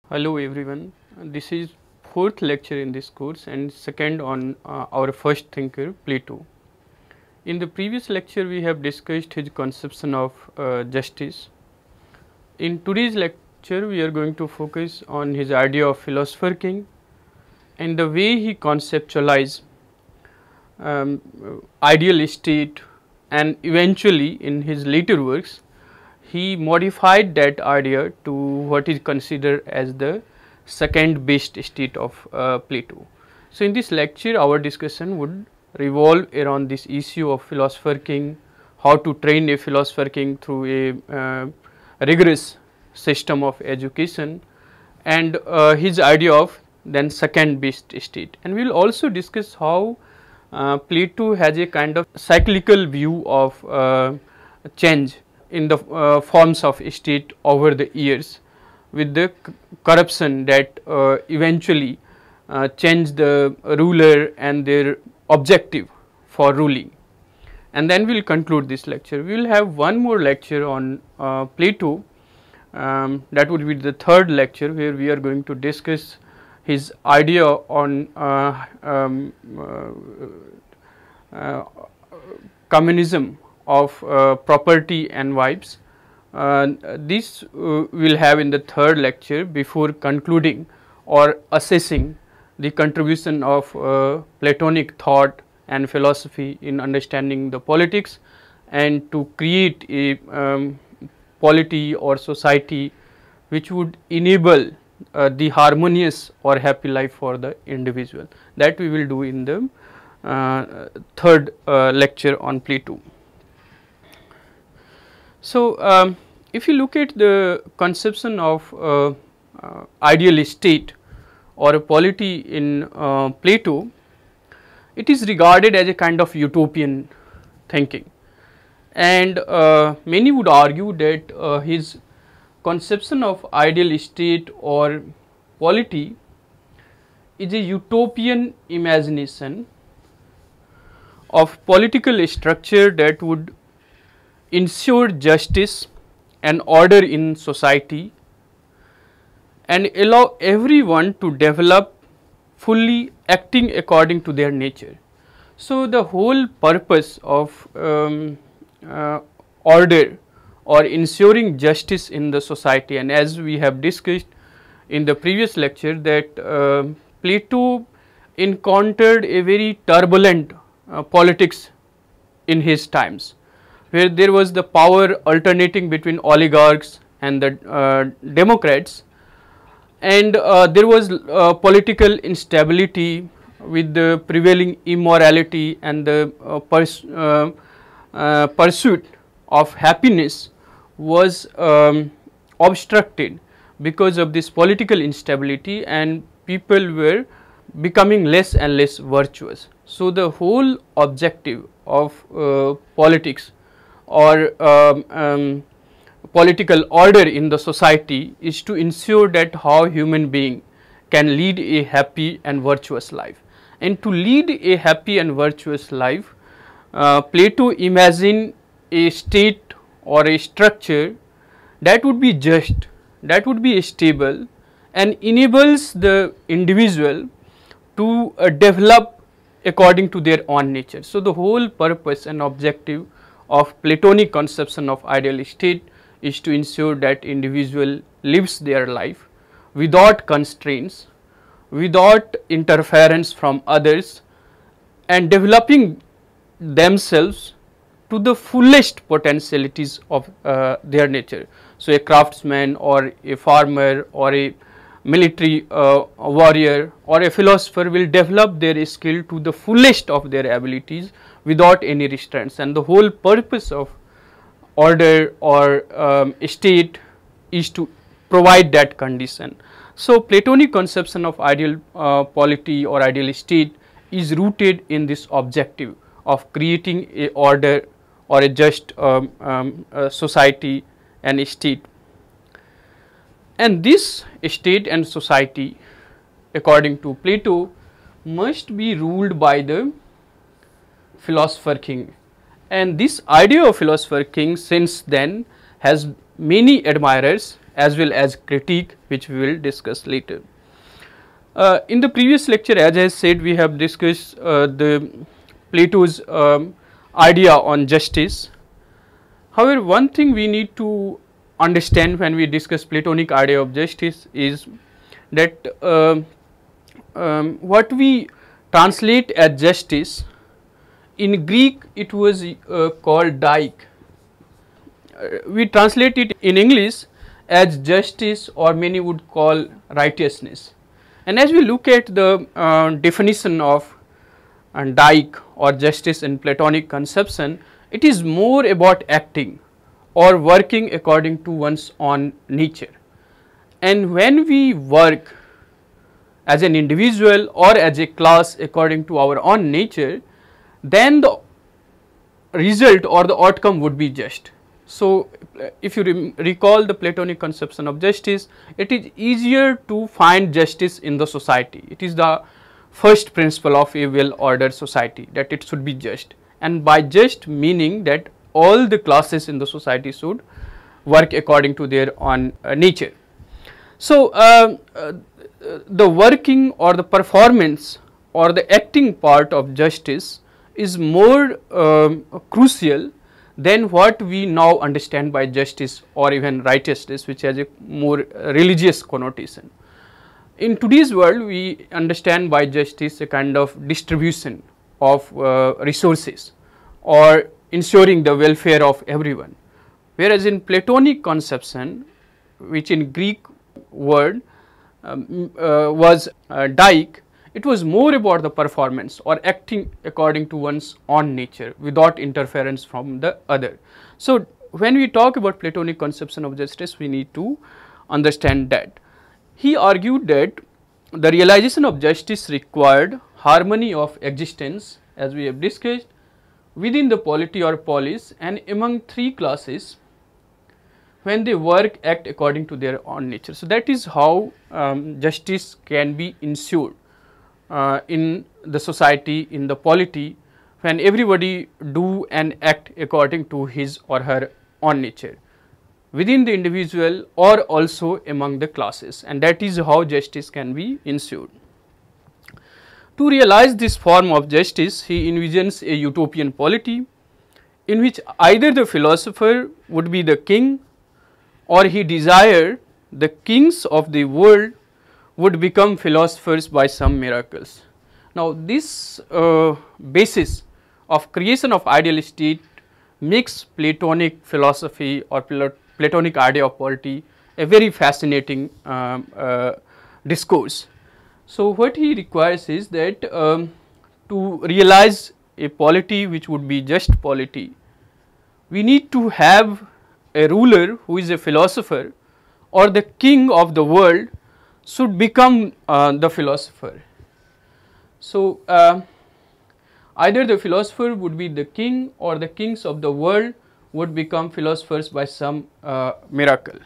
Hello everyone, this is fourth lecture in this course and second on our first thinker Plato. In the previous lecture we have discussed his conception of justice. In today's lecture we are going to focus on his idea of philosopher king and the way he conceptualized ideal state, and eventually in his later works he modified that idea to what is considered as the second best state of Plato. So, in this lecture our discussion would revolve around this issue of philosopher king, how to train a philosopher king through a rigorous system of education, and his idea of then second best state. And we will also discuss how Plato has a kind of cyclical view of change in the forms of state over the years, with the corruption that eventually change the ruler and their objective for ruling. And then we will conclude this lecture. We will have one more lecture on Plato, that would be the third lecture, where we are going to discuss his idea on communism of property and wives. This we will have in the third lecture before concluding or assessing the contribution of Platonic thought and philosophy in understanding the politics and to create a polity or society which would enable the harmonious or happy life for the individual. That we will do in the third lecture on Plato. So, if you look at the conception of ideal state or a polity in Plato, it is regarded as a kind of utopian thinking, and many would argue that his conception of ideal state or polity is a utopian imagination of political structure that would ensure justice and order in society and allow everyone to develop fully acting according to their nature. So, the whole purpose of order or ensuring justice in the society, and as we have discussed in the previous lecture that Plato encountered a very turbulent politics in his times, where there was the power alternating between oligarchs and the democrats, and there was political instability with the prevailing immorality and the pursuit of happiness was obstructed because of this political instability, and people were becoming less and less virtuous. So, the whole objective of politics or political order in the society is to ensure that how human being can lead a happy and virtuous life. And to lead a happy and virtuous life, Plato imagined a state or a structure that would be just, that would be stable and enables the individual to develop according to their own nature. So, the whole purpose and objective of Platonic conception of ideal state is to ensure that individual lives their life without constraints, without interference from others, and developing themselves to the fullest potentialities of their nature. So, a craftsman or a farmer or a military warrior or a philosopher will develop their skill to the fullest of their abilities without any restraints, and the whole purpose of order or state is to provide that condition. So, Platonic conception of ideal polity or ideal state is rooted in this objective of creating a order or a just society and a state. And this state and society, according to Plato, must be ruled by the philosopher king, and this idea of philosopher king since then has many admirers as well as critique, which we will discuss later. In the previous lecture, as I said, we have discussed the Plato's idea on justice. However, one thing we need to understand when we discuss Platonic idea of justice is that what we translate as justice, in Greek it was called dike. We translate it in English as justice, or many would call righteousness. And as we look at the definition of dike or justice in Platonic conception, it is more about acting or working according to one's own nature. And when we work as an individual or as a class according to our own nature, then the result or the outcome would be just. So, if you recall the Platonic conception of justice, it is easier to find justice in the society. It is the first principle of a well-ordered society, that it should be just, and by just meaning that all the classes in the society should work according to their own nature. So, the working or the performance or the acting part of justice is more crucial than what we now understand by justice or even righteousness, which has a more religious connotation. In today's world, we understand by justice a kind of distribution of resources or ensuring the welfare of everyone, whereas in Platonic conception, which in Greek word was dike, it was more about the performance or acting according to one's own nature without interference from the other. So, when we talk about Platonic conception of justice, we need to understand that. He argued that the realization of justice required harmony of existence, as we have discussed, within the polity or polis and among three classes when they work, act according to their own nature. So, that is how justice can be ensured in the society, in the polity, when everybody do and act according to his or her own nature, within the individual or also among the classes, and that is how justice can be ensured. To realize this form of justice, he envisions a utopian polity in which either the philosopher would be the king, or he desired the kings of the world would become philosophers by some miracles. Now, this basis of creation of ideal state makes Platonic philosophy or Platonic idea of polity a very fascinating discourse. So, what he requires is that to realize a polity which would be just polity, we need to have a ruler who is a philosopher, or the king of the world should become the philosopher. So, either the philosopher would be the king, or the kings of the world would become philosophers by some miracle.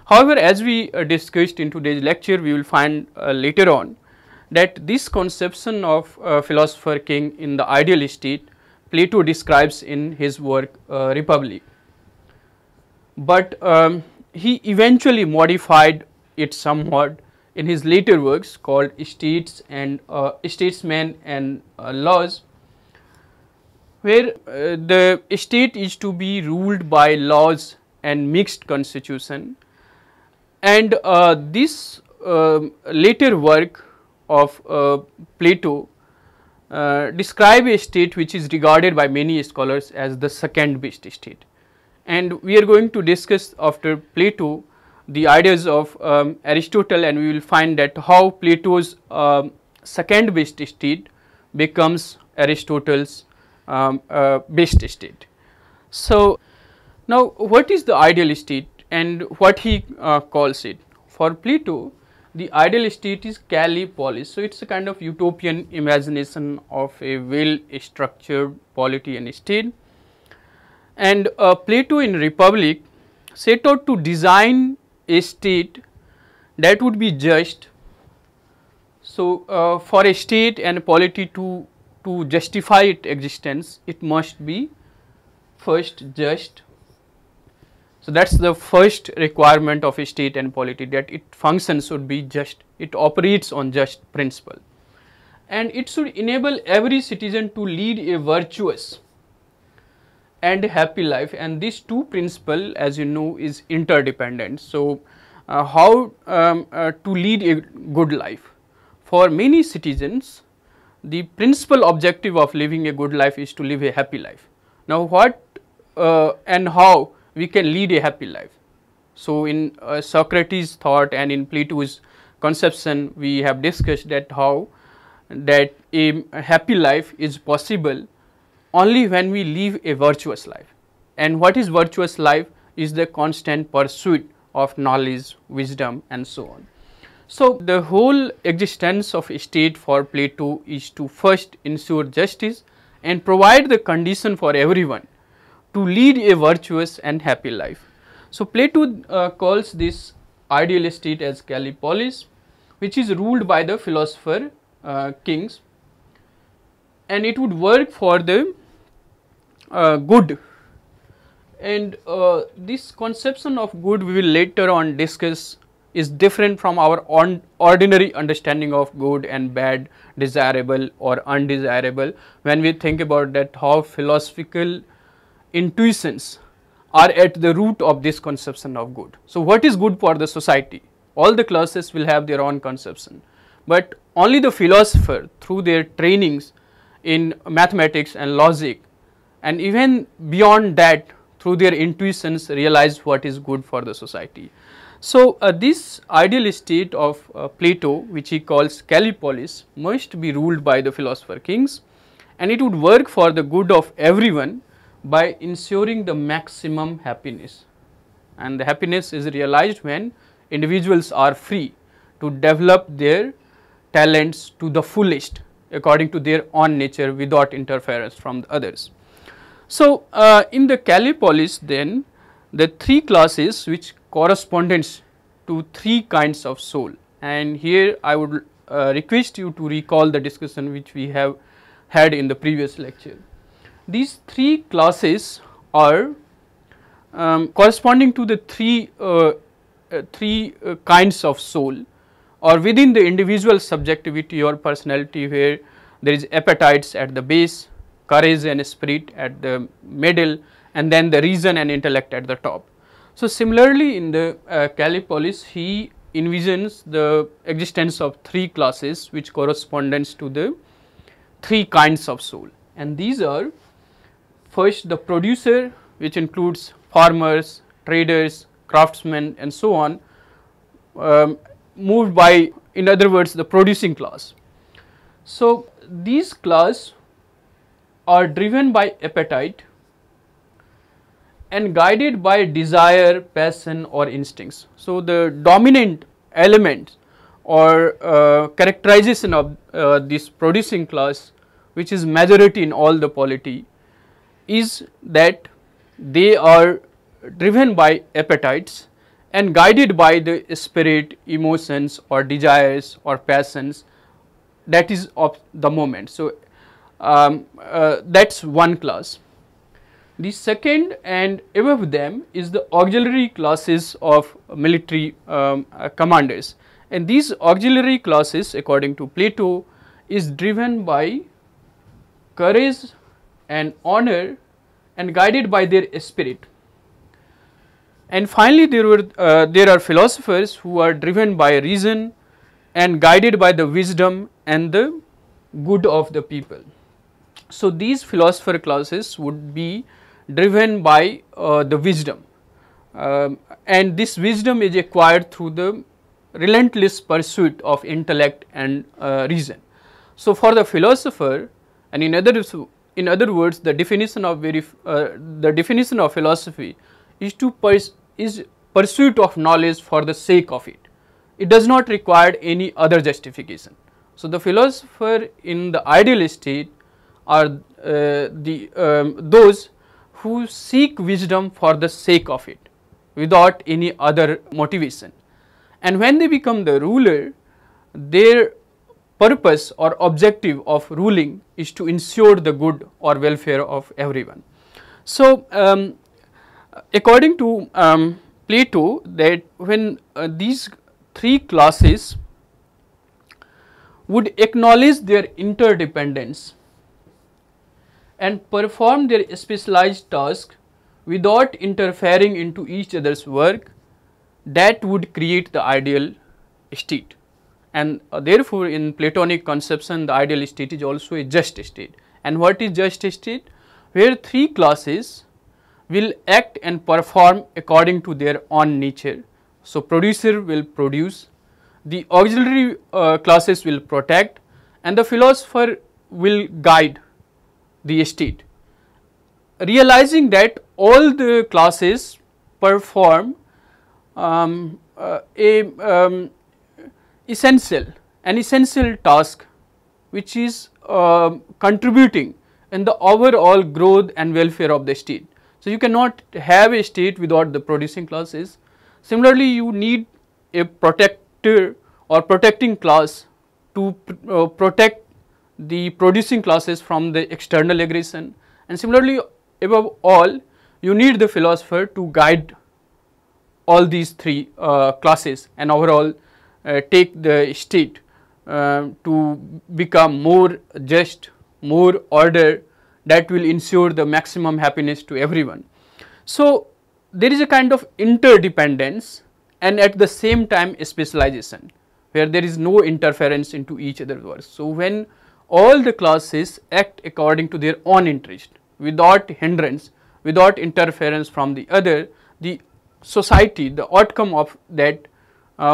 However, as we discussed in today's lecture, we will find later on that this conception of philosopher king in the ideal state, Plato describes in his work Republic, but he eventually modified it somewhat in his later works called Statesmen and Laws, where the state is to be ruled by laws and mixed constitution, and this later work of Plato describe a state which is regarded by many scholars as the second best state, and we are going to discuss after Plato the ideas of Aristotle, and we will find that how Plato's second best state becomes Aristotle's best state. So, now what is the ideal state and what he calls it? For Plato, the ideal state is Kali polis. So, it is a kind of utopian imagination of a well structured polity and state, and Plato in Republic set out to design a state that would be just. So, for a state and a polity to justify its existence, it must be first just, So that's the first requirement of a state and polity, that it functions should be just, it operates on just principle, and it should enable every citizen to lead a virtuous and happy life, and these two principle, as you know, is interdependent. So how to lead a good life? For many citizens, the principal objective of living a good life is to live a happy life. Now what and how we can lead a happy life? So in Socrates' thought and in Plato's conception, we have discussed that how that a happy life is possible only when we live a virtuous life. And what is virtuous life? Is the constant pursuit of knowledge, wisdom, and so on. So the whole existence of a state for Plato is to first ensure justice and provide the condition for everyone to lead a virtuous and happy life. So Plato calls this ideal state as Callipolis, which is ruled by the philosopher kings, and it would work for the good. And this conception of good, we will later on discuss, is different from our ordinary understanding of good and bad, desirable or undesirable, when we think about that how philosophical intuitions are at the root of this conception of good. So what is good for the society? All the classes will have their own conception, but only the philosopher, through their trainings in mathematics and logic, and even beyond that, through their intuitions, realize what is good for the society. So this ideal state of Plato, which he calls Callipolis, must be ruled by the philosopher kings, and it would work for the good of everyone by ensuring the maximum happiness. And the happiness is realized when individuals are free to develop their talents to the fullest according to their own nature, without interference from the others. So in the Callipolis, then, the three classes which corresponds to three kinds of soul, and here I would request you to recall the discussion which we have had in the previous lecture. These three classes are corresponding to the three kinds of soul, or within the individual subjectivity or personality, where there is appetites at the base, courage and spirit at the middle, and then the reason and intellect at the top. So similarly in the Callipolis, he envisions the existence of three classes which corresponds to the three kinds of soul, and these are: first, the producer, which includes farmers, traders, craftsmen, and so on, moved by, in other words, the producing class. So these class are driven by appetite and guided by desire, passion, or instincts. So the dominant element or characterization of this producing class, which is majority in all the polity, is that they are driven by appetites and guided by the spirit, emotions, or desires or passions that is of the moment. So that's one class. The second and above them is the auxiliary classes of military commanders, and these auxiliary classes, according to Plato, is driven by courage and honor and guided by their spirit. And finally there are philosophers who are driven by reason and guided by the wisdom and the good of the people. So these philosopher classes would be driven by the wisdom, and this wisdom is acquired through the relentless pursuit of intellect and reason. So for the philosopher, and in other words, the definition of philosophy is pursuit of knowledge for the sake of it. It does not require any other justification. So the philosopher in the ideal state are those who seek wisdom for the sake of it, without any other motivation. And when they become the ruler, their purpose or objective of ruling is to ensure the good or welfare of everyone. So according to Plato, that when these three classes would acknowledge their interdependence and perform their specialized task without interfering into each other's work, that would create the ideal state. And therefore, in Platonic conception, the ideal state is also a just state. And what is just state? Where three classes will act and perform according to their own nature. So, producer will produce, the auxiliary classes will protect, and the philosopher will guide the state. Realizing that all the classes perform an essential task which is contributing in the overall growth and welfare of the state. So, you cannot have a state without the producing classes. Similarly, you need a protector or protecting class to protect the producing classes from the external aggression, and similarly above all you need the philosopher to guide all these three classes and overall take the state to become more just, more order, that will ensure the maximum happiness to everyone. So, there is a kind of interdependence and at the same time specialization, where there is no interference into each other's work. So, when all the classes act according to their own interest without hindrance, without interference from the other, the society, the outcome of that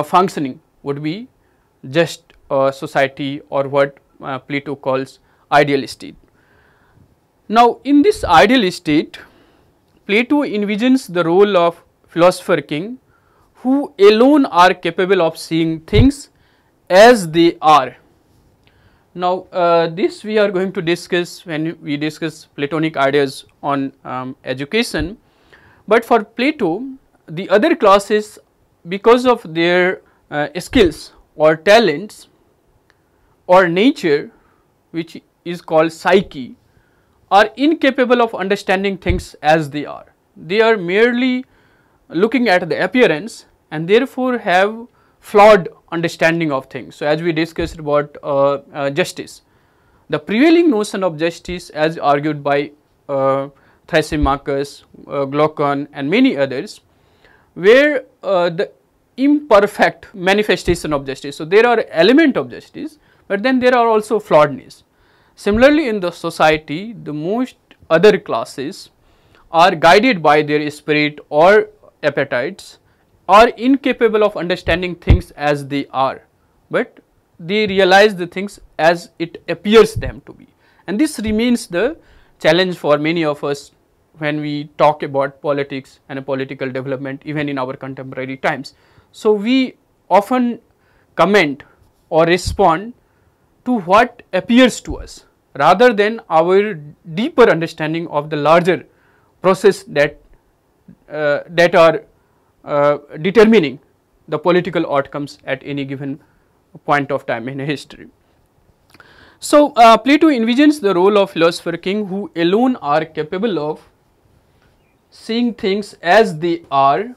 functioning would be just society, or what Plato calls ideal state. Now, in this ideal state, Plato envisions the role of philosopher king, who alone are capable of seeing things as they are. Now, this we are going to discuss when we discuss Platonic ideas on education, but for Plato, the other classes, because of their skills or talents or nature, which is called psyche, are incapable of understanding things as they are. They are merely looking at the appearance and therefore have flawed understanding of things. So, as we discussed about justice, the prevailing notion of justice as argued by Thrasymachus, Glaucon and many others, where the imperfect manifestation of justice. So, there are elements of justice, but then there are also flawedness. Similarly, in the society, the most other classes are guided by their spirit or appetites, are incapable of understanding things as they are, but they realize the things as it appears them to be. And this remains the challenge for many of us when we talk about politics and political development, even in our contemporary times. So, we often comment or respond to what appears to us rather than our deeper understanding of the larger process that are determining the political outcomes at any given point of time in history. So, Plato envisions the role of philosopher king, who alone are capable of seeing things as they are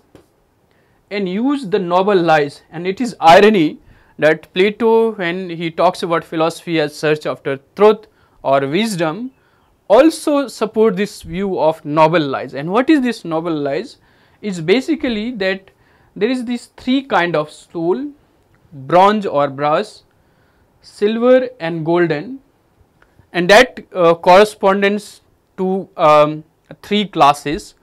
and use the noble lies. And it is irony that Plato, when he talks about philosophy as search after truth or wisdom, also support this view of noble lies. And what is this noble lies? Is basically that there is these three kind of soul: bronze or brass, silver and golden, and that corresponds to three classes.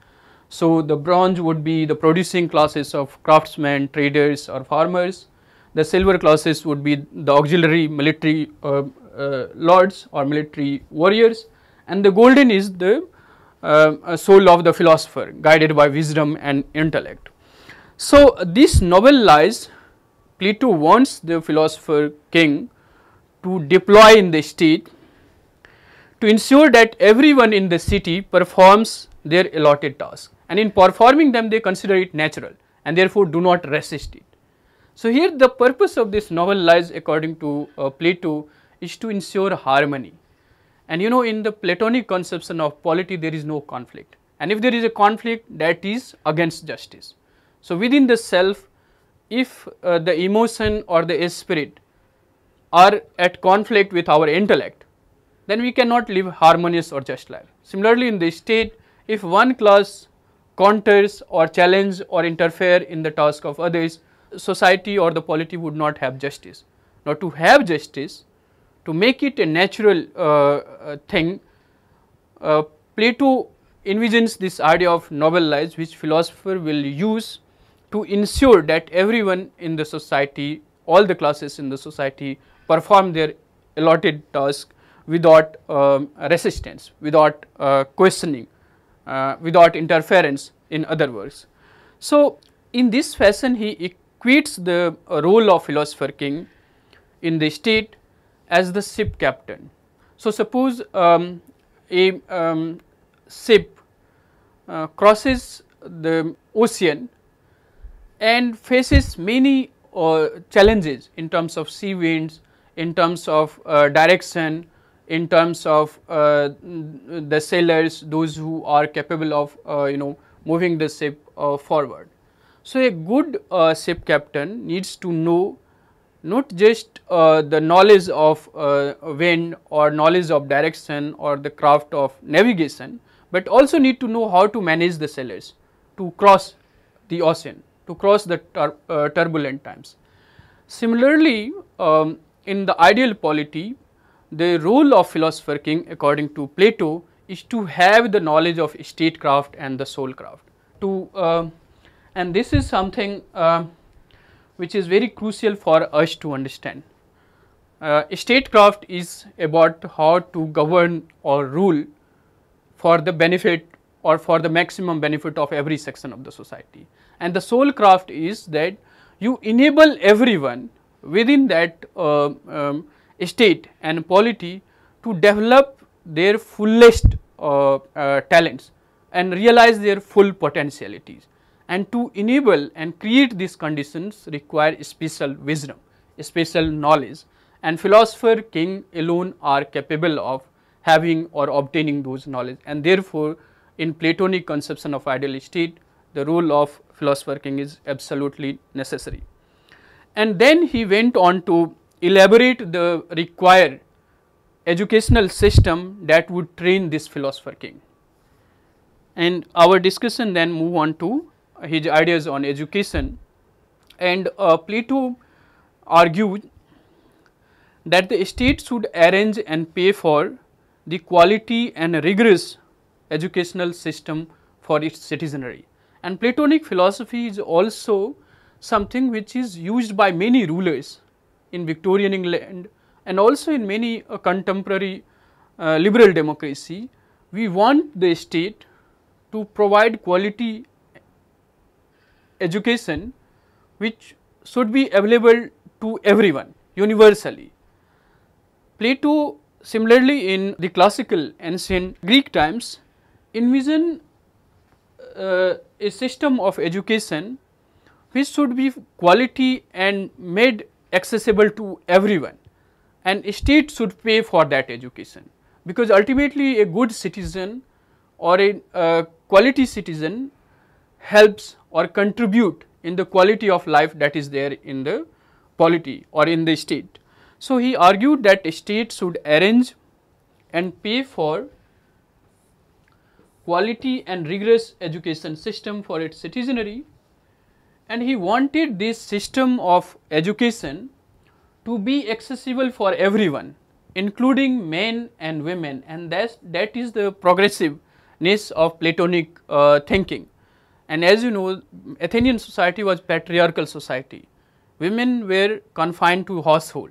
So, the bronze would be the producing classes of craftsmen, traders or farmers. The silver classes would be the auxiliary military lords or military warriors, and the golden is the soul of the philosopher, guided by wisdom and intellect. So, this noble lies, Plato wants the philosopher king to deploy in the state to ensure that everyone in the city performs their allotted task, and in performing them they consider it natural and therefore do not resist it. So, here the purpose of this noble lies according to Plato is to ensure harmony. And you know, in the Platonic conception of polity there is no conflict. and if there is a conflict, that is against justice. So, within the self, if the emotion or the spirit are at conflict with our intellect, then we cannot live harmonious or just life. Similarly, in the state, if one class counters or challenge or interfere in the task of others, society or the polity would not have justice. Now, to have justice, to make it a natural thing, Plato envisions this idea of noble lives, which philosopher will use to ensure that everyone in the society, all the classes in the society, perform their allotted task without resistance, without questioning, without interference, in other words. So, in this fashion he equates the role of philosopher king in the state as the ship captain. So, suppose a ship crosses the ocean and faces many challenges in terms of sea winds, in terms of direction, in terms of the sailors, those who are capable of moving the ship forward. So, a good ship captain needs to know not just the knowledge of wind or knowledge of direction or the craft of navigation, but also need to know how to manage the sailors to cross the ocean, to cross the turbulent times. Similarly, in the ideal polity, the role of philosopher king according to Plato is to have the knowledge of statecraft and the soul craft. And this is something which is very crucial for us to understand. Statecraft is about how to govern or rule for the benefit or for the maximum benefit of every section of the society. And the soul craft is that you enable everyone within that state and polity to develop their fullest talents and realize their full potentialities. And to enable and create these conditions require special wisdom, special knowledge, and philosopher king alone are capable of having or obtaining those knowledge. And therefore, in Platonic conception of ideal state, the role of philosopher king is absolutely necessary. And then he went on to elaborate the required educational system that would train this philosopher king. And our discussion then move on to his ideas on education, and Plato argued that the state should arrange and pay for the quality and rigorous educational system for its citizenry. And Platonic philosophy is also something which is used by many rulers in Victorian England and also in many contemporary liberal democracy. We want the state to provide quality education which should be available to everyone universally. Plato, similarly in the classical ancient Greek times, envisioned a system of education which should be quality and made accessible to everyone, and state should pay for that education, because ultimately a good citizen or a quality citizen helps or contribute in the quality of life that is there in the polity or in the state. So, he argued that a state should arrange and pay for quality and rigorous education system for its citizenry, and he wanted this system of education to be accessible for everyone, including men and women, and that is the progressiveness of Platonic thinking. And as you know, Athenian society was patriarchal society. Women were confined to household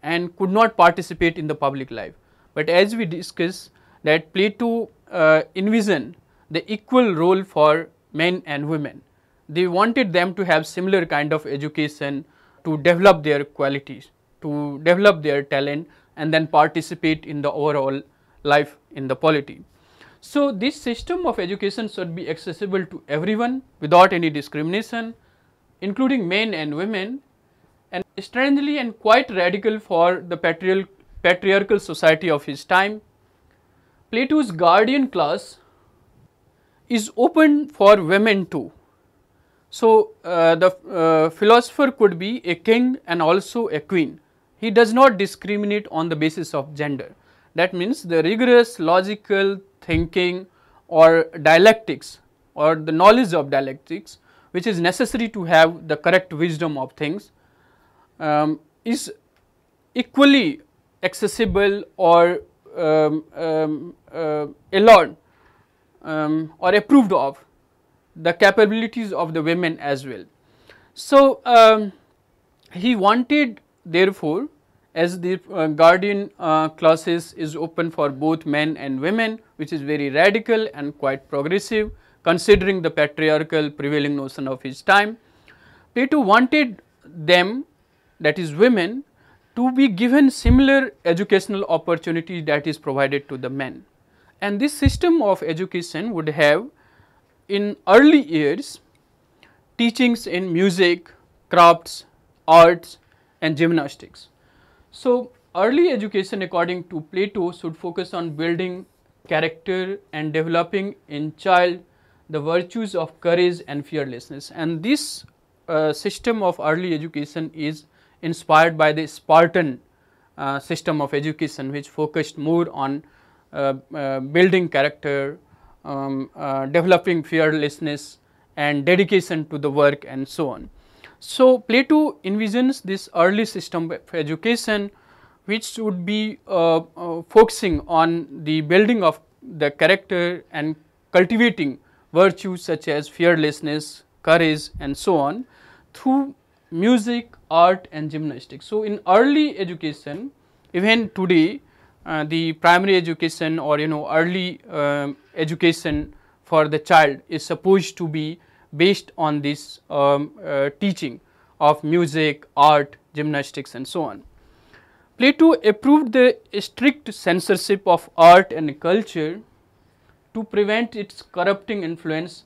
and could not participate in the public life. But as we discussed, that Plato envisioned the equal role for men and women. They wanted them to have similar kind of education to develop their qualities, to develop their talent, and then participate in the overall life in the polity. So, this system of education should be accessible to everyone without any discrimination, including men and women, and strangely and quite radical for the patriarchal society of his time. Plato's guardian class is open for women too. So, the philosopher could be a king and also a queen. He does not discriminate on the basis of gender. That means the rigorous logical thinking or dialectics or the knowledge of dialectics, which is necessary to have the correct wisdom of things, is equally accessible or allowed or approved of the capabilities of the women as well. So, he wanted therefore, as the guardian clauses is open for both men and women, which is very radical and quite progressive considering the patriarchal prevailing notion of his time. Plato wanted them, that is women, to be given similar educational opportunity that is provided to the men. And this system of education would have in early years teachings in music, crafts, arts and gymnastics. So, early education according to Plato should focus on building character and developing in child the virtues of courage and fearlessness, and this system of early education is inspired by the Spartan system of education, which focused more on building character, developing fearlessness and dedication to the work and so on. So, Plato envisions this early system of education which would be focusing on the building of the character and cultivating virtues such as fearlessness, courage and so on through music, art and gymnastics. So, in early education, even today the primary education or early education for the child is supposed to be based on this teaching of music, art, gymnastics and so on. Plato approved the strict censorship of art and culture to prevent its corrupting influence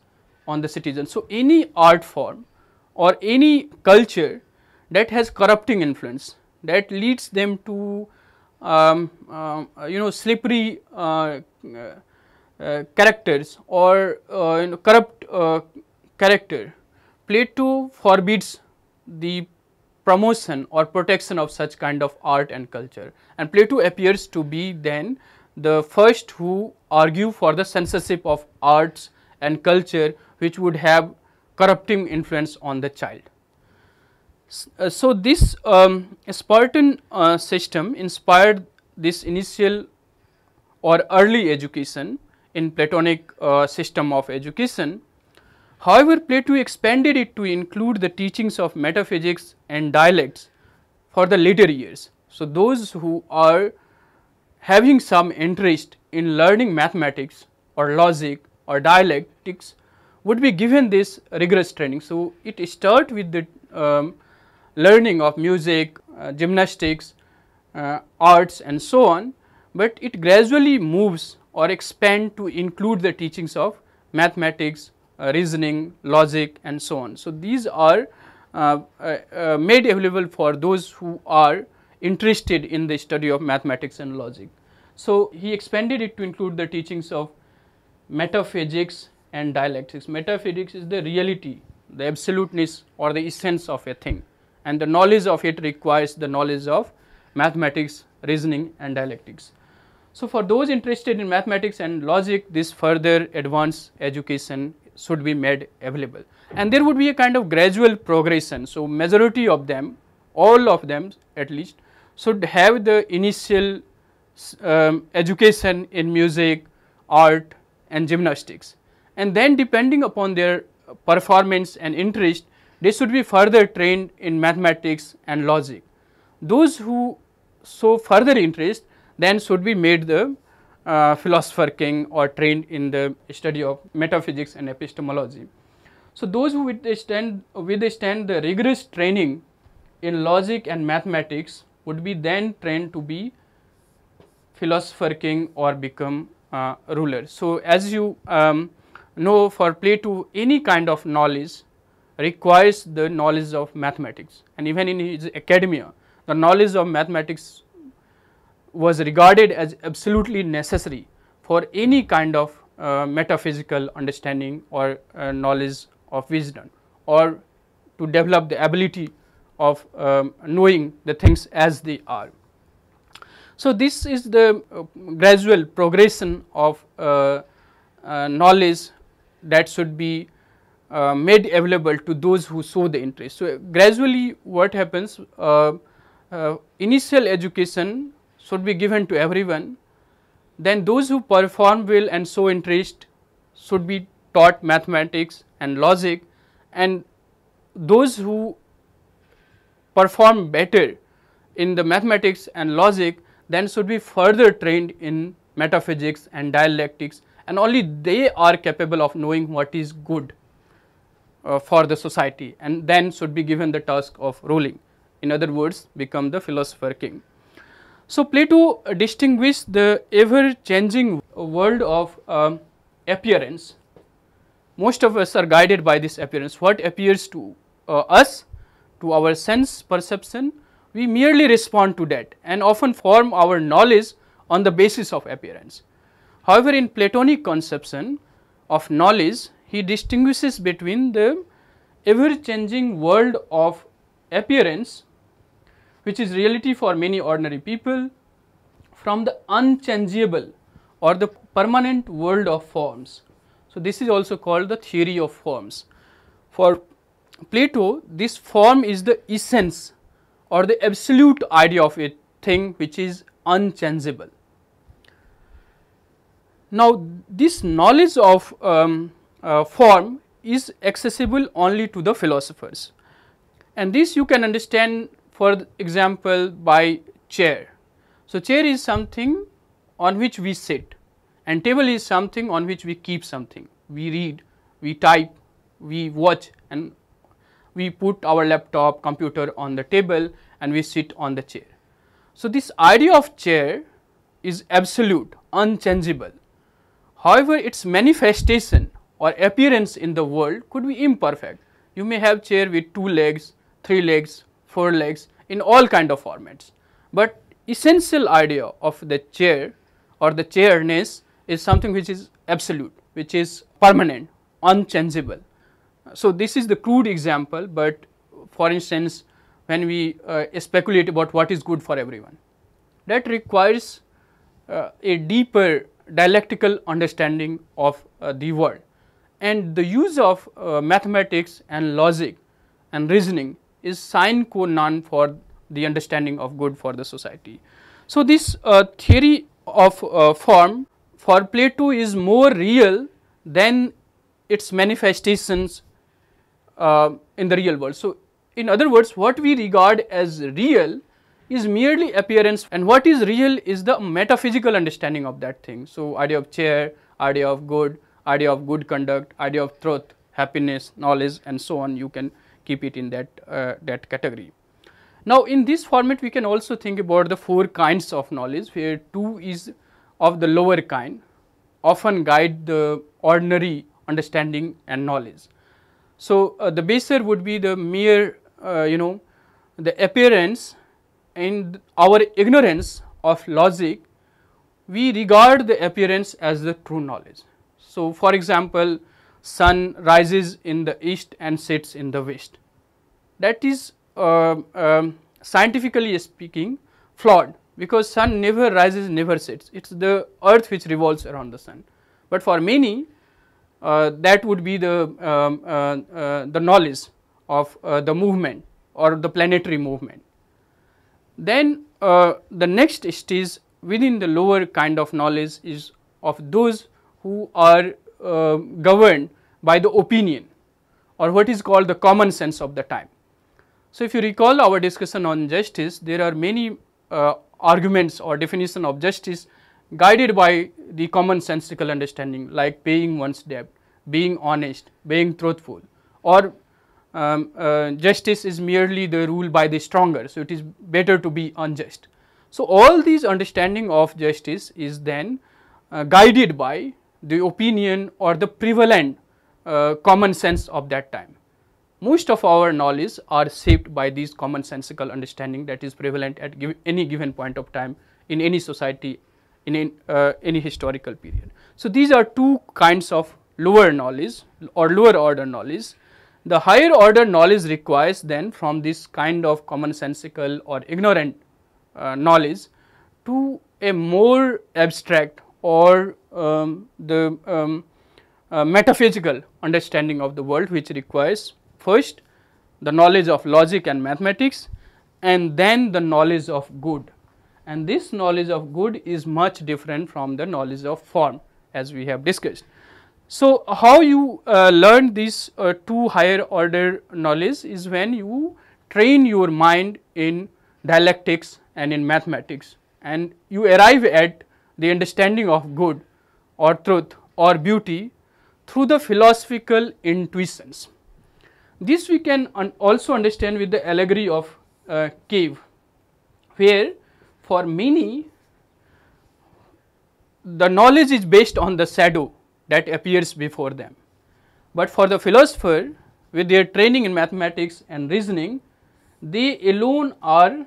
on the citizens. So, any art form or any culture that has corrupting influence, that leads them to slippery characters or corrupt character, Plato forbids the promotion or protection of such kind of art and culture, and Plato appears to be then the first who argue for the censorship of arts and culture which would have corrupting influence on the child. So, this Spartan system inspired this initial or early education in Platonic system of education. However, Plato expanded it to include the teachings of metaphysics and dialects for the later years. So, those who are having some interest in learning mathematics or logic or dialectics would be given this rigorous training. So, it starts with the learning of music, gymnastics, arts and so on, but it gradually moves or expand to include the teachings of mathematics, reasoning, logic and so on. So, these are made available for those who are interested in the study of mathematics and logic. So, he expanded it to include the teachings of metaphysics and dialectics. Metaphysics is the reality, the absoluteness or the essence of a thing, and the knowledge of it requires the knowledge of mathematics, reasoning and dialectics. So, for those interested in mathematics and logic, this further advanced education should be made available, and there would be a kind of gradual progression. So, majority of them, all of them at least, should have the initial education in music, art and gymnastics, and then depending upon their performance and interest, they should be further trained in mathematics and logic. Those who show further interest then should be made the philosopher king or trained in the study of metaphysics and epistemology. So, those who withstand the rigorous training in logic and mathematics would be then trained to be philosopher king or become ruler. So, as you know, for Plato, any kind of knowledge requires the knowledge of mathematics, and even in his academia, the knowledge of mathematics was regarded as absolutely necessary for any kind of metaphysical understanding or knowledge of wisdom, or to develop the ability of knowing the things as they are. So, this is the gradual progression of knowledge that should be made available to those who show the interest. So, gradually what happens, initial education should be given to everyone, then those who perform well and show interest should be taught mathematics and logic, and those who perform better in the mathematics and logic then should be further trained in metaphysics and dialectics, and only they are capable of knowing what is good for the society, and then should be given the task of ruling, in other words become the philosopher king. So, Plato distinguished the ever changing world of appearance. Most of us are guided by this appearance. What appears to us, to our sense perception, we merely respond to that and often form our knowledge on the basis of appearance. However, in Platonic conception of knowledge, he distinguishes between the ever changing world of appearance, which is reality for many ordinary people, from the unchangeable or the permanent world of forms. So, this is also called the theory of forms. For Plato, this form is the essence or the absolute idea of a thing which is unchangeable. Now, this knowledge of form is accessible only to the philosophers, and this you can understand, for example, by chair. So, chair is something on which we sit, and table is something on which we keep something. We read, we type, we watch, and we put our laptop, computer on the table and we sit on the chair. So, this idea of chair is absolute, unchangeable. However, its manifestation or appearance in the world could be imperfect. You may have chair with 2 legs, 3 legs, 4 legs, in all kind of formats, but essential idea of the chair or the chairness is something which is absolute, which is permanent, unchangeable. So, this is the crude example, but for instance, when we speculate about what is good for everyone, that requires a deeper dialectical understanding of the world, and the use of mathematics and logic and reasoning is sine qua non for the understanding of good for the society. So, this theory of form for Plato is more real than its manifestations in the real world. So, in other words, what we regard as real is merely appearance, and what is real is the metaphysical understanding of that thing. So, idea of chair, idea of good conduct, idea of truth, happiness, knowledge, and so on, you can keep it in that category. Now, in this format we can also think about the 4 kinds of knowledge, where 2 is of the lower kind, often guide the ordinary understanding and knowledge. So, the baser would be the mere the appearance, and our ignorance of logic, we regard the appearance as the true knowledge. So, for example, sun rises in the east and sets in the west. That is scientifically speaking flawed, because sun never rises, never sets. It is the earth which revolves around the sun, but for many that would be the knowledge of the movement or the planetary movement. Then the next stage within the lower kind of knowledge is of those who are governed by the opinion, or what is called the common sense of the time. So, if you recall our discussion on justice, there are many arguments or definition of justice guided by the commonsensical understanding, like paying one's debt, being honest, being truthful, or justice is merely the rule by the stronger, so it is better to be unjust. So, all these understanding of justice is then guided by the opinion or the prevalent common sense of that time. Most of our knowledge are shaped by these commonsensical understanding that is prevalent at any given point of time in any society, in any historical period. So, these are two kinds of lower knowledge or lower order knowledge. The higher order knowledge requires then from this kind of commonsensical or ignorant knowledge to a more abstract or metaphysical understanding of the world, which requires first the knowledge of logic and mathematics and then the knowledge of good. And this knowledge of good is much different from the knowledge of form, as we have discussed. So, how you learn these two higher order knowledge is when you train your mind in dialectics and in mathematics, and you arrive at the understanding of good or truth or beauty through the philosophical intuitions. This we can also understand with the allegory of cave, where for many the knowledge is based on the shadow that appears before them, but for the philosopher with their training in mathematics and reasoning, they alone are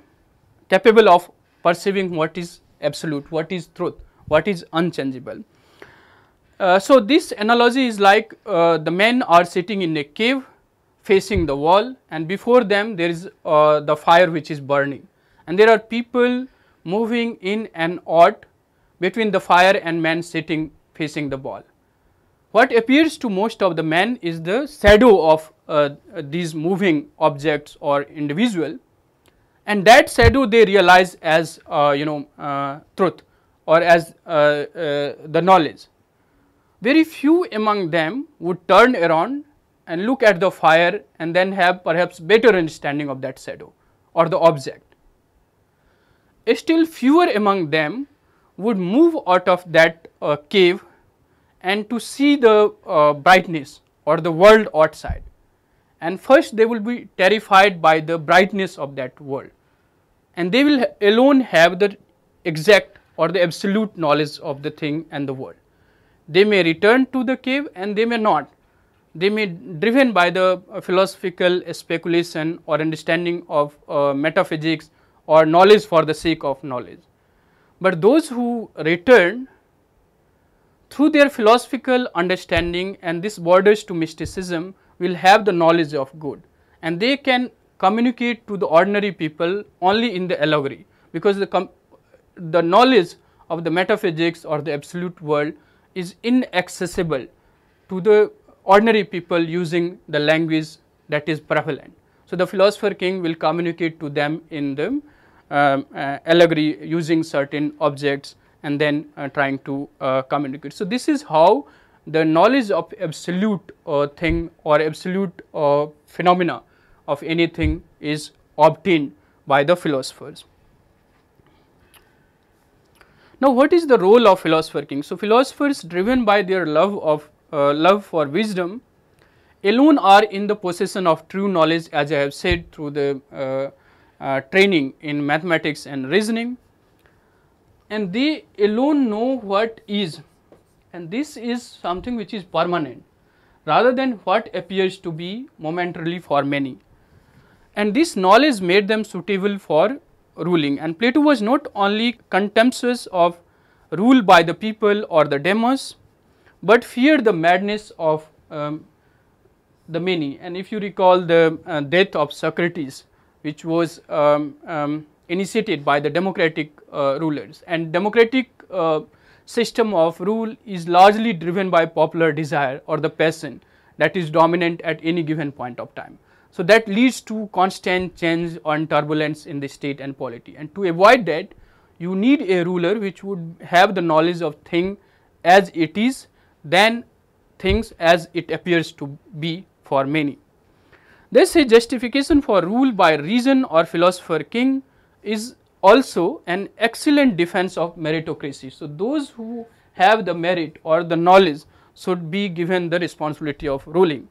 capable of perceiving what is absolute, what is truth, what is unchangeable. So, this analogy is like the men are sitting in a cave facing the wall, and before them there is the fire which is burning, and there are people moving in and out between the fire and men sitting facing the wall. What appears to most of the men is the shadow of these moving objects or individual, and that shadow they realize as truth or as the knowledge. Very few among them would turn around and look at the fire and then have perhaps better understanding of that shadow or the object. Still fewer among them would move out of that cave and to see the brightness or the world outside, and first they will be terrified by the brightness of that world, and they will alone have the exact or the absolute knowledge of the thing and the world. They may return to the cave and they may not. They may be driven by the philosophical speculation or understanding of metaphysics or knowledge for the sake of knowledge. But those who return through their philosophical understanding, and this borders to mysticism, will have the knowledge of good, and they can communicate to the ordinary people only in the allegory, because the knowledge of the metaphysics or the absolute world is inaccessible to the ordinary people using the language that is prevalent. So, the philosopher king will communicate to them in the allegory using certain objects and then trying to communicate. So, this is how the knowledge of absolute thing or absolute phenomena of anything is obtained by the philosophers. Now, what is the role of philosopher king? So, philosophers driven by their love for wisdom alone are in the possession of true knowledge, as I have said, through the training in mathematics and reasoning, and they alone know what is, and this is something which is permanent rather than what appears to be momentarily for many, and this knowledge made them suitable for ruling. And Plato was not only contemptuous of rule by the people or the demos, but feared the madness of the many. And if you recall the death of Socrates, which was initiated by the democratic rulers, and democratic system of rule is largely driven by popular desire or the passion that is dominant at any given point of time. So, that leads to constant change and turbulence in the state and polity, and to avoid that you need a ruler which would have the knowledge of thing as it is than things as it appears to be for many. Thus, a justification for rule by reason or philosopher king is also an excellent defense of meritocracy. So, those who have the merit or the knowledge should be given the responsibility of ruling,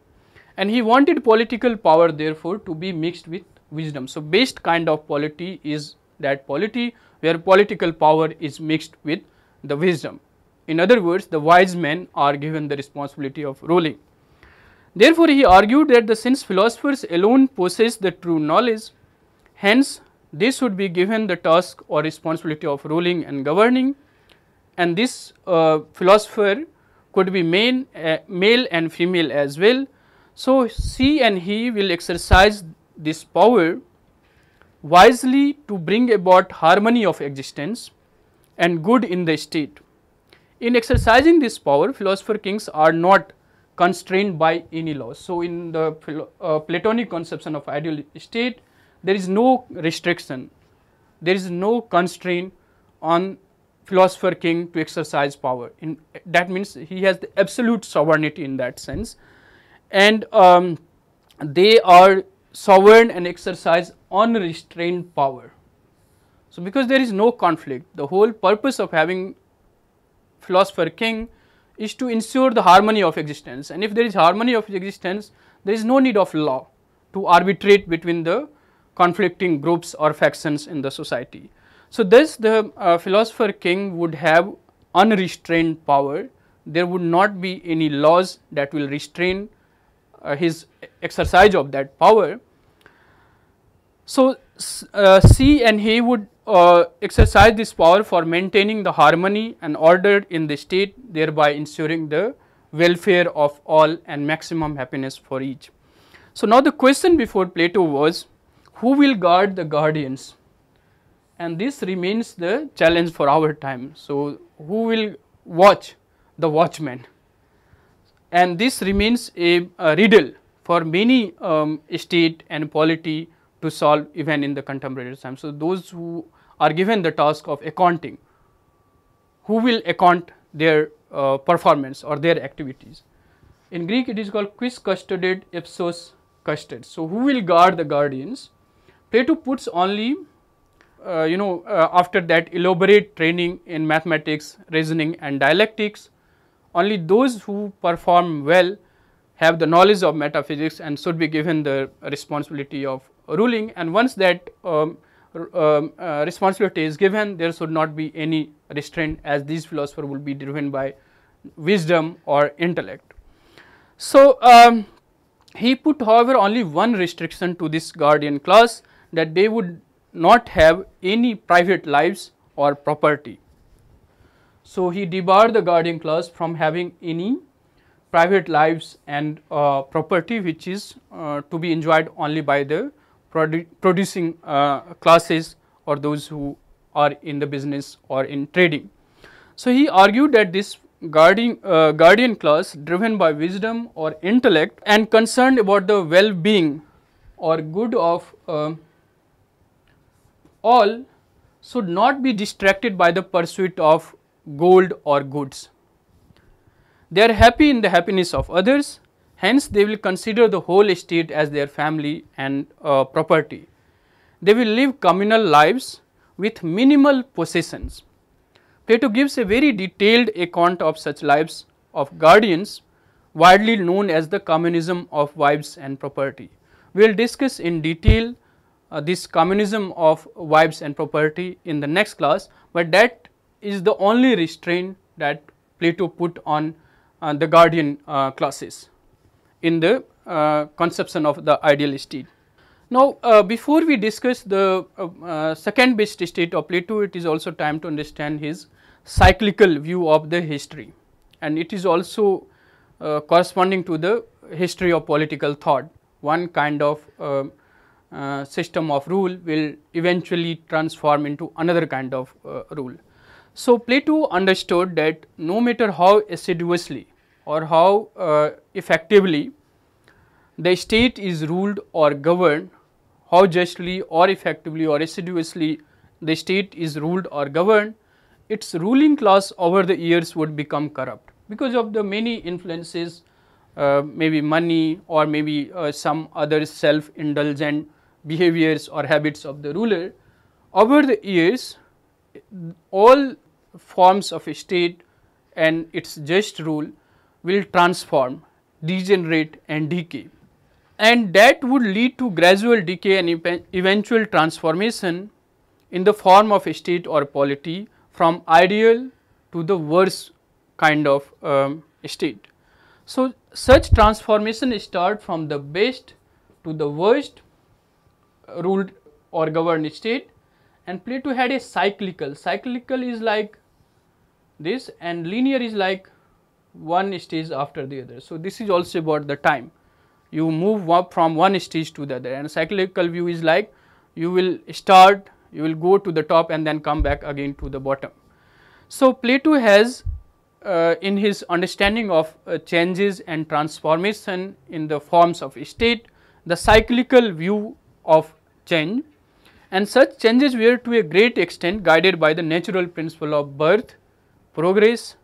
and he wanted political power therefore to be mixed with wisdom. So, best kind of polity is that polity where political power is mixed with the wisdom. In other words, the wise men are given the responsibility of ruling. Therefore, he argued that since philosophers alone possess the true knowledge, hence they should be given the task or responsibility of ruling and governing, and this philosopher could be male and female as well. So, she and he will exercise this power wisely to bring about harmony of existence and good in the state. In exercising this power, philosopher kings are not constrained by any laws. So, in the Platonic conception of ideal state, there is no restriction, there is no constraint on philosopher king to exercise power. That means he has the absolute sovereignty in that sense, and they are sovereign and exercise unrestrained power. So, because there is no conflict, the whole purpose of having philosopher king is to ensure the harmony of existence, and if there is harmony of existence, there is no need of law to arbitrate between the conflicting groups or factions in the society. So, thus the philosopher king would have unrestrained power. There would not be any laws that will restrain his exercise of that power. So, she and he would exercise this power for maintaining the harmony and order in the state, thereby ensuring the welfare of all and maximum happiness for each. So, now the question before Plato was, who will guard the guardians? And this remains the challenge for our time. So, who will watch the watchman? And this remains a riddle for many state and polity to solve even in the contemporary time. So, those who are given the task of accounting, who will account their performance or their activities? In Greek it is called quis custodit ipsos custod. So, who will guard the guardians? Plato puts only after that elaborate training in mathematics, reasoning and dialectics, only those who perform well, have the knowledge of metaphysics and should be given the responsibility of ruling, and once that responsibility is given, there should not be any restraint, as these philosophers will be driven by wisdom or intellect. So, he put however only one restriction to this guardian class, that they would not have any private lives or property. So, he debarred the guardian class from having any private lives and property, which is to be enjoyed only by the producing classes or those who are in the business or in trading. So, he argued that this guardian class, driven by wisdom or intellect and concerned about the well-being or good of all, should not be distracted by the pursuit of gold or goods. They are happy in the happiness of others, hence they will consider the whole state as their family and property. They will live communal lives with minimal possessions. Plato gives a very detailed account of such lives of guardians, widely known as the communism of wives and property. We will discuss in detail this communism of wives and property in the next class, but that is the only restraint that Plato put on the guardian classes in the conception of the ideal state. Now, before we discuss the second best state of Plato, it is also time to understand his cyclical view of the history, and it is also corresponding to the history of political thought. One kind of system of rule will eventually transform into another kind of rule. So, Plato understood that no matter how assiduously or how effectively the state is ruled or governed, how justly or effectively or assiduously the state is ruled or governed, its ruling class over the years would become corrupt because of the many influences, maybe money or maybe some other self-indulgent behaviors or habits of the ruler. Over the years, all forms of a state and its just rule will transform, degenerate and decay, and that would lead to gradual decay and eventual transformation in the form of a state or polity from ideal to the worst kind of state. So, such transformation start from the best to the worst ruled or governed state, and Plato had a cyclical. Cyclical is like this, and linear is like one stage after the other. So, this is also about the time. You move up from one stage to the other, and cyclical view is like you will start, you will go to the top and then come back again to the bottom. So, Plato has in his understanding of changes and transformation in the forms of state, the cyclical view of change, and such changes were to a great extent guided by the natural principle of birth, progress,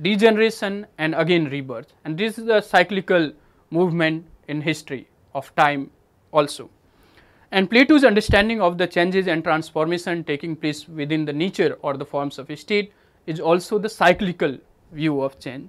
degeneration and again rebirth, and this is the cyclical movement in history of time also. And Plato's understanding of the changes and transformation taking place within the nature or the forms of a state is also the cyclical view of change,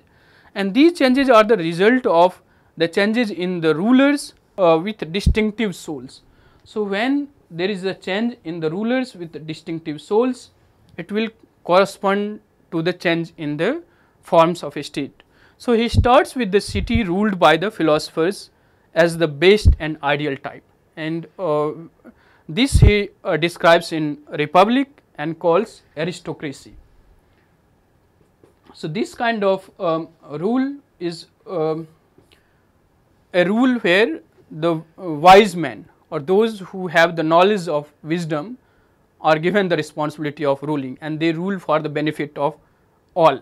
and these changes are the result of the changes in the rulers with distinctive souls. So, when there is a change in the rulers with distinctive souls, it will correspond to the change in the forms of a state. So, he starts with the city ruled by the philosophers as the best and ideal type, and this he describes in Republic and calls aristocracy. So, this kind of rule is a rule where the wise men or those who have the knowledge of wisdom are given the responsibility of ruling, and they rule for the benefit of all,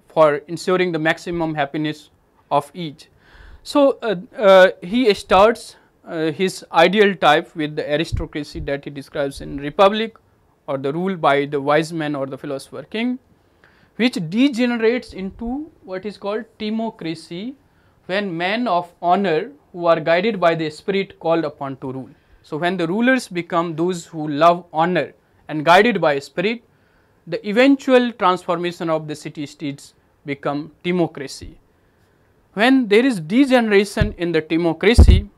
for ensuring the maximum happiness of each. So, he starts his ideal type with the aristocracy that he describes in Republic, or the rule by the wise man or the philosopher king, which degenerates into what is called timocracy, when men of honor who are guided by the spirit called upon to rule. So, when the rulers become those who love honor and guided by spirit, the eventual transformation of the city states become timocracy. When there is degeneration in the timocracy,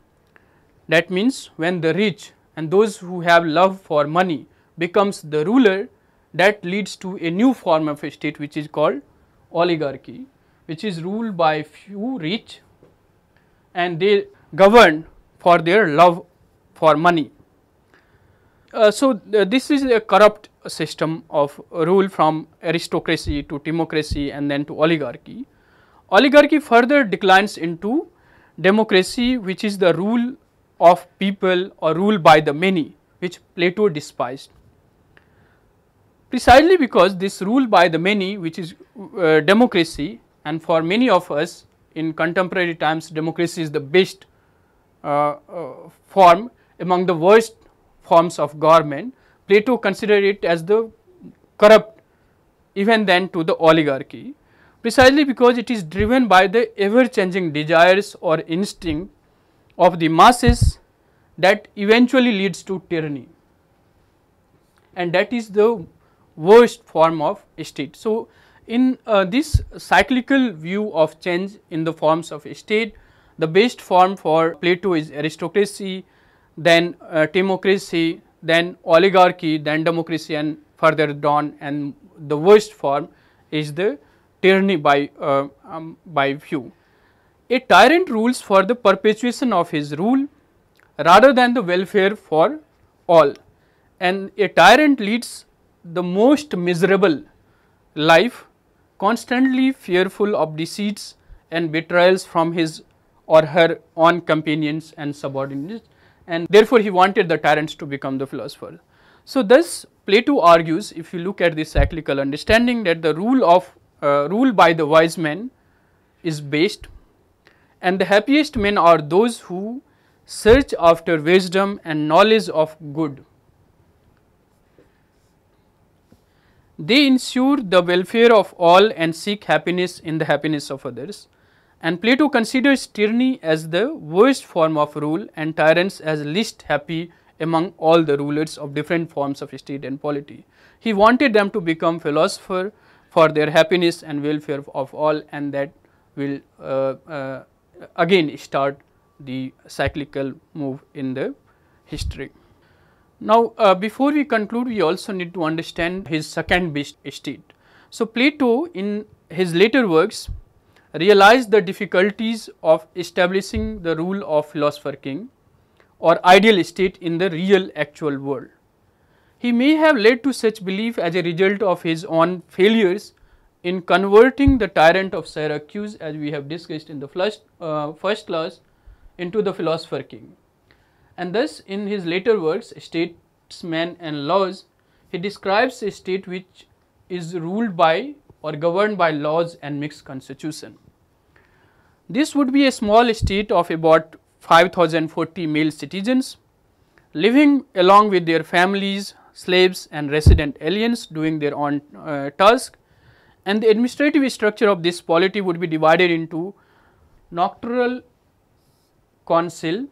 that means when the rich and those who have love for money becomes the ruler, that leads to a new form of a state which is called oligarchy, which is ruled by few rich and they govern for their love for money. This is a corrupt system of rule from aristocracy to timocracy and then to oligarchy. Oligarchy further declines into democracy, which is the rule of people or rule by the many, which Plato despised. Precisely because this rule by the many, which is democracy, and for many of us in contemporary times democracy is the best form among the worst forms of government, Plato considered it as the corrupt even then to the oligarchy, precisely because it is driven by the ever changing desires or instinct of the masses that eventually leads to tyranny, and that is the worst form of state. So, in this cyclical view of change in the forms of state, the best form for Plato is aristocracy, then timocracy, then oligarchy, then democracy, and further down, and the worst form is the tyranny by few. A tyrant rules for the perpetuation of his rule rather than the welfare for all, and a tyrant leads the most miserable life, constantly fearful of deceits and betrayals from his or her own companions and subordinates, and therefore he wanted the tyrants to become the philosopher. So, thus Plato argues, if you look at this cyclical understanding, that the rule by the wise men is best, and the happiest men are those who search after wisdom and knowledge of good. They ensure the welfare of all and seek happiness in the happiness of others, and Plato considers tyranny as the worst form of rule and tyrants as least happy among all the rulers of different forms of state and polity. He wanted them to become philosopher for their happiness and welfare of all, and that will again start the cyclical move in the history. Now, before we conclude, we also need to understand his second best state. So, Plato in his later works realized the difficulties of establishing the rule of philosopher king or ideal state in the real actual world. He may have led to such belief as a result of his own failures in converting the tyrant of Syracuse, as we have discussed in the first class, into the philosopher king. And thus in his later works, Statesmen and Laws, he describes a state which is ruled by or governed by laws and mixed constitution. This would be a small state of about 5040 male citizens living along with their families, slaves and resident aliens doing their own task, and the administrative structure of this polity would be divided into nocturnal council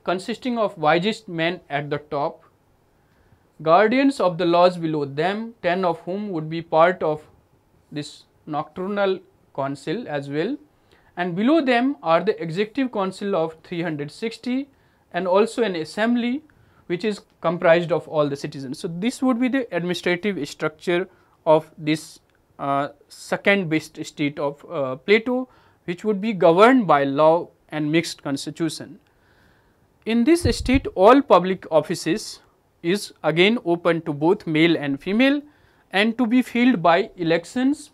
consisting of wisest men at the top, guardians of the laws below them, 10 of whom would be part of this nocturnal council as well, and below them are the executive council of 360 and also an assembly which is comprised of all the citizens. So, this would be the administrative structure of this second best state of Plato, which would be governed by law and mixed constitution. In this state, all public offices is again open to both male and female and to be filled by elections,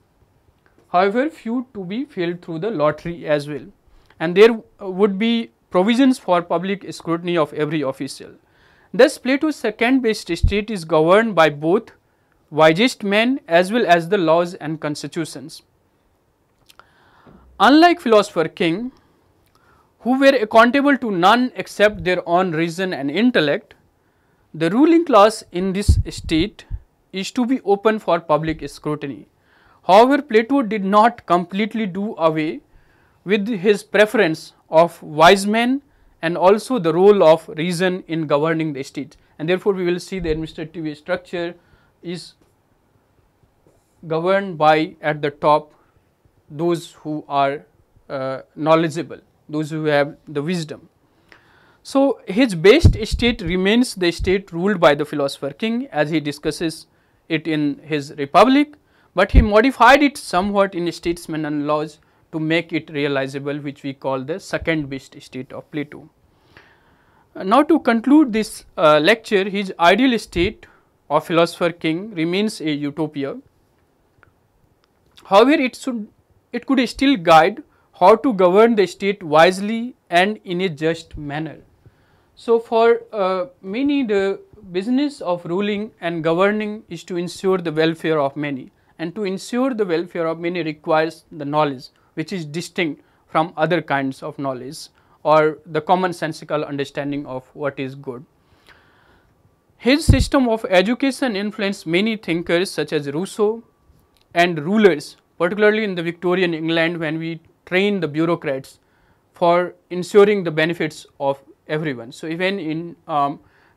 however few to be filled through the lottery as well, and there would be provisions for public scrutiny of every official. Thus, Plato's second best state is governed by both wisest men as well as the laws and constitutions. Unlike philosopher king, who were accountable to none except their own reason and intellect, the ruling class in this state is to be open for public scrutiny. However, Plato did not completely do away with his preference of wise men and also the role of reason in governing the state, and therefore, we will see the administrative structure is governed by at the top those who are knowledgeable, those who have the wisdom. So, his best state remains the state ruled by the philosopher king as he discusses it in his Republic, but he modified it somewhat in Statesmen and Laws to make it realizable, which we call the second best state of Plato. Now, to conclude this lecture, his ideal state of philosopher king remains a utopia. However, it could still guide how to govern the state wisely and in a just manner. So, for many, the business of ruling and governing is to ensure the welfare of many, and to ensure the welfare of many requires the knowledge which is distinct from other kinds of knowledge or the commonsensical understanding of what is good. His system of education influenced many thinkers such as Rousseau and rulers, particularly in the Victorian England, when we train the bureaucrats for ensuring the benefits of everyone. So, even in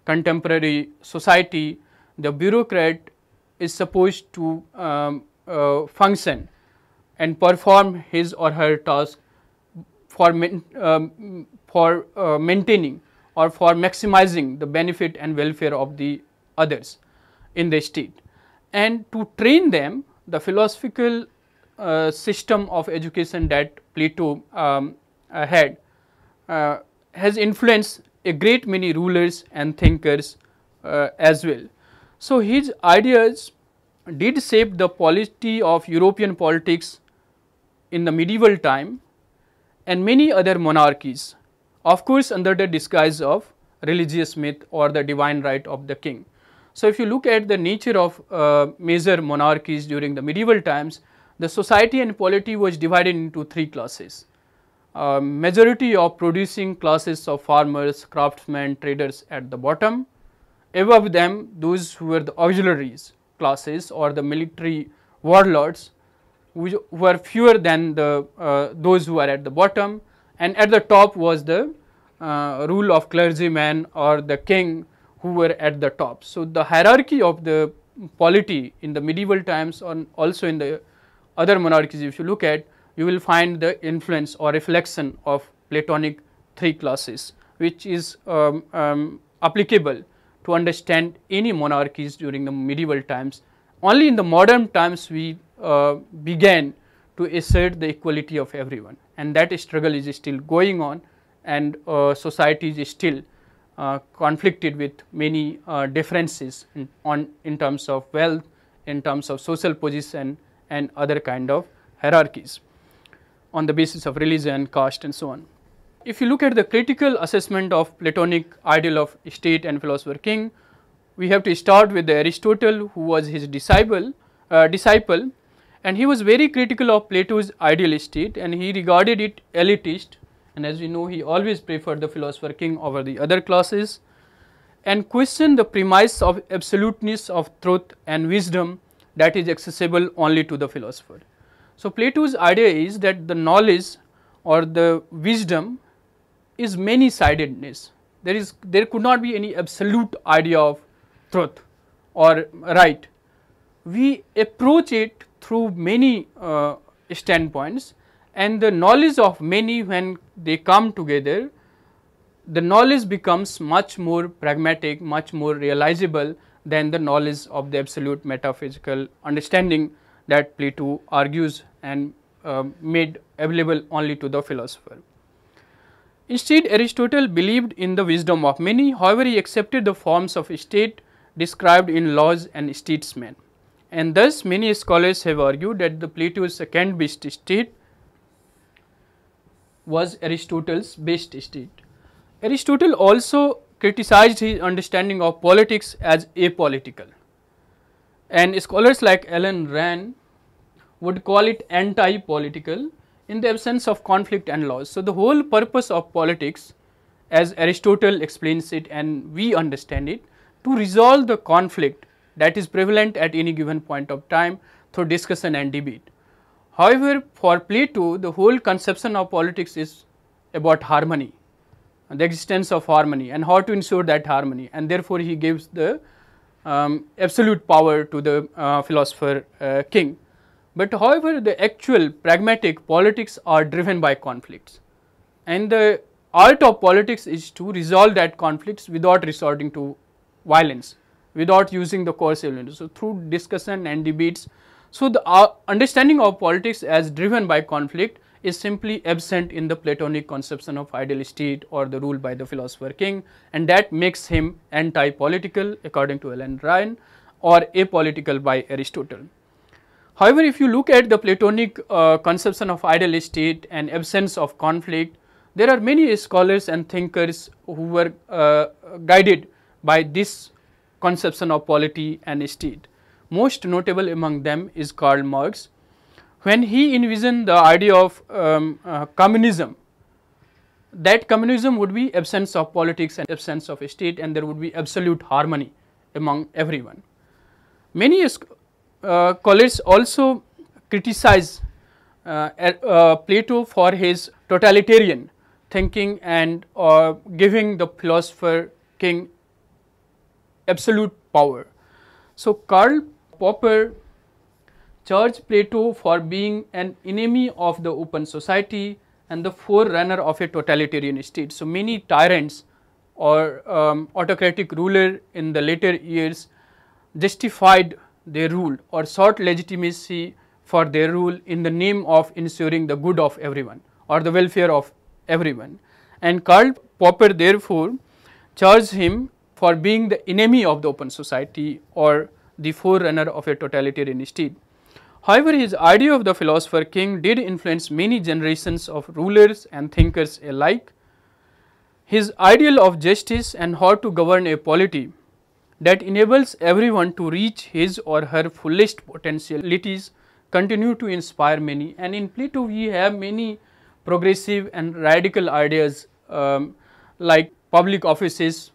contemporary society, the bureaucrat is supposed to function and perform his or her task for maintaining or for maximizing the benefit and welfare of the others in the state. And to train them, the philosophical system of education that Plato had has influenced a great many rulers and thinkers as well. So, his ideas did shape the polity of European politics in the medieval time and many other monarchies, of course, under the disguise of religious myth or the divine right of the king. So, if you look at the nature of major monarchies during the medieval times, the society and polity was divided into three classes. Majority of producing classes of farmers, craftsmen, traders at the bottom. Above them, those who were the auxiliaries classes or the military warlords, which were fewer than the those who are at the bottom, and at the top was the rule of clergymen or the king who were at the top. So, the hierarchy of the polity in the medieval times and also in the other monarchies, if you look at, you will find the influence or reflection of Platonic three classes, which is applicable to understand any monarchies during the medieval times. Only in the modern times we began to assert the equality of everyone, and that struggle is still going on, and society is still conflicted with many differences in terms of wealth, in terms of social position and other kind of hierarchies on the basis of religion, caste and so on. If you look at the critical assessment of Platonic ideal of state and philosopher king, we have to start with Aristotle, who was his disciple, and he was very critical of Plato's ideal state, and he regarded it elitist, and as we know, he always preferred the philosopher king over the other classes, and questioned the premise of absoluteness of truth and wisdom that is accessible only to the philosopher. So, Plato's idea is that the knowledge or the wisdom is many-sidedness. There could not be any absolute idea of truth or right. We approach it through many standpoints, and the knowledge of many, when they come together, the knowledge becomes much more pragmatic, much more realizable than the knowledge of the absolute metaphysical understanding that Plato argues and made available only to the philosopher. Instead, Aristotle believed in the wisdom of many. However, he accepted the forms of state described in laws and statesmen, and thus many scholars have argued that the Plato's second best state was Aristotle's best state. Aristotle also criticized his understanding of politics as apolitical, and scholars like Alan Rand would call it anti-political in the absence of conflict and laws. So, the whole purpose of politics, as Aristotle explains it and we understand it, to resolve the conflict that is prevalent at any given point of time through discussion and debate. However, for Plato, the whole conception of politics is about harmony, the existence of harmony and how to ensure that harmony, and therefore, he gives the absolute power to the philosopher king. But however, the actual pragmatic politics are driven by conflicts, and the art of politics is to resolve that conflicts without resorting to violence, without using the coercive means. So, through discussion and debates. So, the understanding of politics as driven by conflict is simply absent in the Platonic conception of ideal state or the rule by the philosopher king, and that makes him anti-political according to Alan Rand or apolitical by Aristotle. However, if you look at the Platonic conception of ideal state and absence of conflict, there are many scholars and thinkers who were guided by this conception of polity and state. Most notable among them is Karl Marx. When he envisioned the idea of communism, that communism would be absence of politics and absence of state, and there would be absolute harmony among everyone. Many scholars also criticize Plato for his totalitarian thinking and giving the philosopher king absolute power. So, Karl Popper charged Plato for being an enemy of the open society and the forerunner of a totalitarian state. So, many tyrants or autocratic ruler in the later years justified their rule or sought legitimacy for their rule in the name of ensuring the good of everyone or the welfare of everyone, and Karl Popper therefore charged him for being the enemy of the open society or the forerunner of a totalitarian state. However, his idea of the philosopher king did influence many generations of rulers and thinkers alike. His ideal of justice and how to govern a polity that enables everyone to reach his or her fullest potentialities continue to inspire many, and in Plato we have many progressive and radical ideas like public offices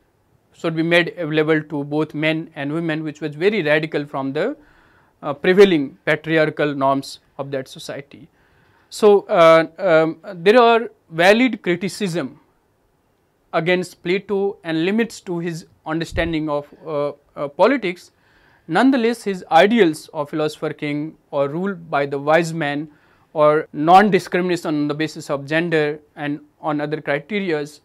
should be made available to both men and women, which was very radical from the prevailing patriarchal norms of that society. So, there are valid criticism against Plato and limits to his understanding of politics. Nonetheless, his ideals of philosopher king or rule by the wise man or non-discrimination on the basis of gender and on other criterias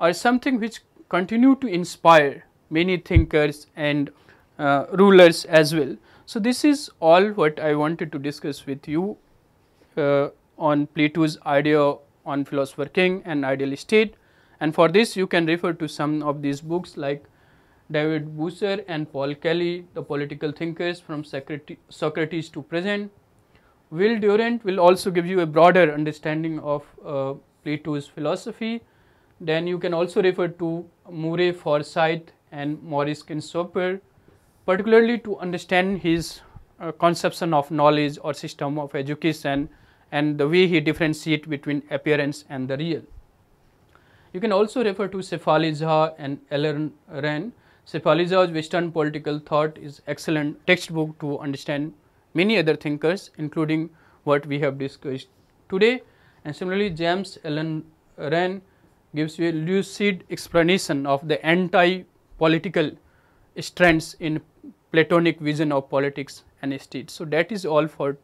are something which continue to inspire many thinkers and rulers as well. So, this is all what I wanted to discuss with you on Plato's idea on philosopher king and ideal state, and for this you can refer to some of these books like David Busser and Paul Kelly, The Political Thinkers from Socrates to Present, Will Durant will also give you a broader understanding of Plato's philosophy. Then you can also refer to Murray Forsyth and Maurice Kinsoper, particularly to understand his conception of knowledge or system of education and the way he differentiates between appearance and the real. You can also refer to Cephali and Ellen Wren. Cephali's Western Political Thought is excellent textbook to understand many other thinkers, including what we have discussed today. And similarly, James Allen Wren gives you a lucid explanation of the anti-political strands in Platonic vision of politics and state. So that is all for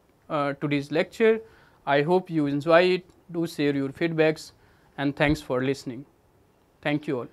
today's lecture. I hope you enjoy it. Do share your feedbacks, and thanks for listening. Thank you all.